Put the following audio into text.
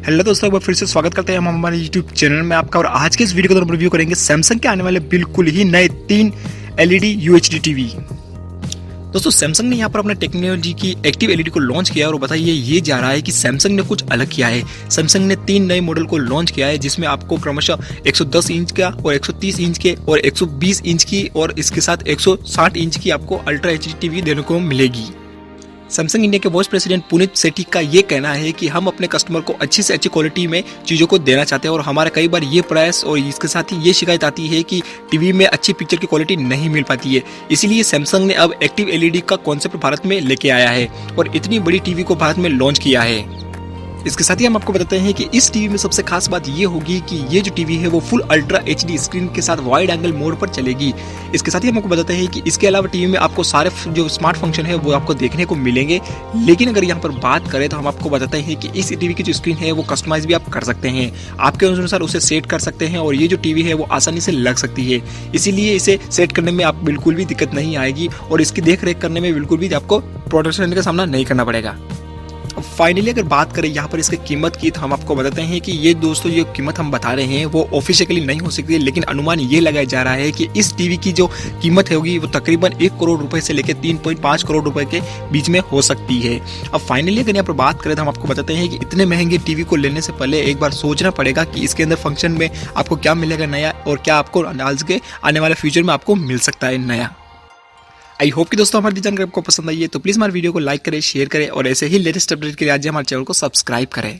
Hello दोस्तों, एक बार फिर से स्वागत करते हैं हम हमारे यूट्यूब चैनल में आपका। और आज के इस वीडियो को हम रिव्यू करेंगे सैमसंग के आने वाले बिल्कुल ही नए 3 एलईडी यूएचडी टीवी। दोस्तों, सैमसंग ने यहाँ पर अपने टेक्नोलॉजी की एक्टिव एलईडी को लॉन्च किया है और बताइए ये जा रहा है कि सैमसंग ने कुछ अलग किया है। सैमसंग ने 3 नए मॉडल को लॉन्च किया है जिसमें आपको क्रमशः 110 इंच का और 130 इंच के और 120 इंच की और इसके साथ 160 इंच की आपको अल्ट्रा एचडी टीवी देने को मिलेगी। सैमसंग इंडिया के वाइस प्रेसिडेंट पुनीत सेठी का ये कहना है कि हम अपने कस्टमर को अच्छी से अच्छी क्वालिटी में चीज़ों को देना चाहते हैं और हमारा कई बार ये प्रयास और इसके साथ ही ये शिकायत आती है कि टीवी में अच्छी पिक्चर की क्वालिटी नहीं मिल पाती है। इसीलिए सैमसंग ने अब एक्टिव एलईडी का कॉन्सेप्ट भारत में लेके आया है और इतनी बड़ी टीवी को भारत में लॉन्च किया है। इसके साथ ही हम आपको बताते हैं कि इस टीवी में सबसे खास बात ये होगी कि ये जो टीवी है वो फुल अल्ट्रा एचडी स्क्रीन के साथ वाइड एंगल मोड पर चलेगी। इसके साथ ही हम आपको बताते हैं कि इसके अलावा टीवी में आपको सारे जो स्मार्ट फंक्शन है वो आपको देखने को मिलेंगे। लेकिन अगर यहाँ पर बात करें तो हम आपको बताते हैं कि इस टीवी की जो स्क्रीन है वो कस्टमाइज भी आप कर सकते हैं, आपके अनुसार उसे सेट कर सकते हैं और ये जो टीवी है वो आसानी से लग सकती है। इसीलिए इसे सेट करने में आप बिल्कुल भी दिक्कत नहीं आएगी और इसकी देख रेख करने में बिल्कुल भी आपको प्रोडक्शन का सामना नहीं करना पड़ेगा। फाइनली अगर बात करें यहाँ पर इसकी कीमत की तो हम आपको बताते हैं कि ये दोस्तों ये कीमत हम बता रहे हैं वो ऑफिशियली नहीं हो सकती है, लेकिन अनुमान ये लगाया जा रहा है कि इस टीवी की जो कीमत होगी वो तकरीबन 1 करोड़ रुपए से लेकर 3.5 करोड़ रुपए के बीच में हो सकती है। अब फाइनली अगर यहाँ पर बात करें तो हम आपको बताते हैं कि इतने महंगे टीवी को लेने से पहले एक बार सोचना पड़ेगा कि इसके अंदर फंक्शन में आपको क्या मिलेगा नया और क्या आपको आज के आने वाले फ्यूचर में आपको मिल सकता है नया। आई होप कि दोस्तों हमारी जानकारी आपको पसंद आई है तो प्लीज़ हमारे वीडियो को लाइक करें, शेयर करें और ऐसे ही लेटेस्ट अपडेट के लिए आज हमारे चैनल को सब्सक्राइब करें।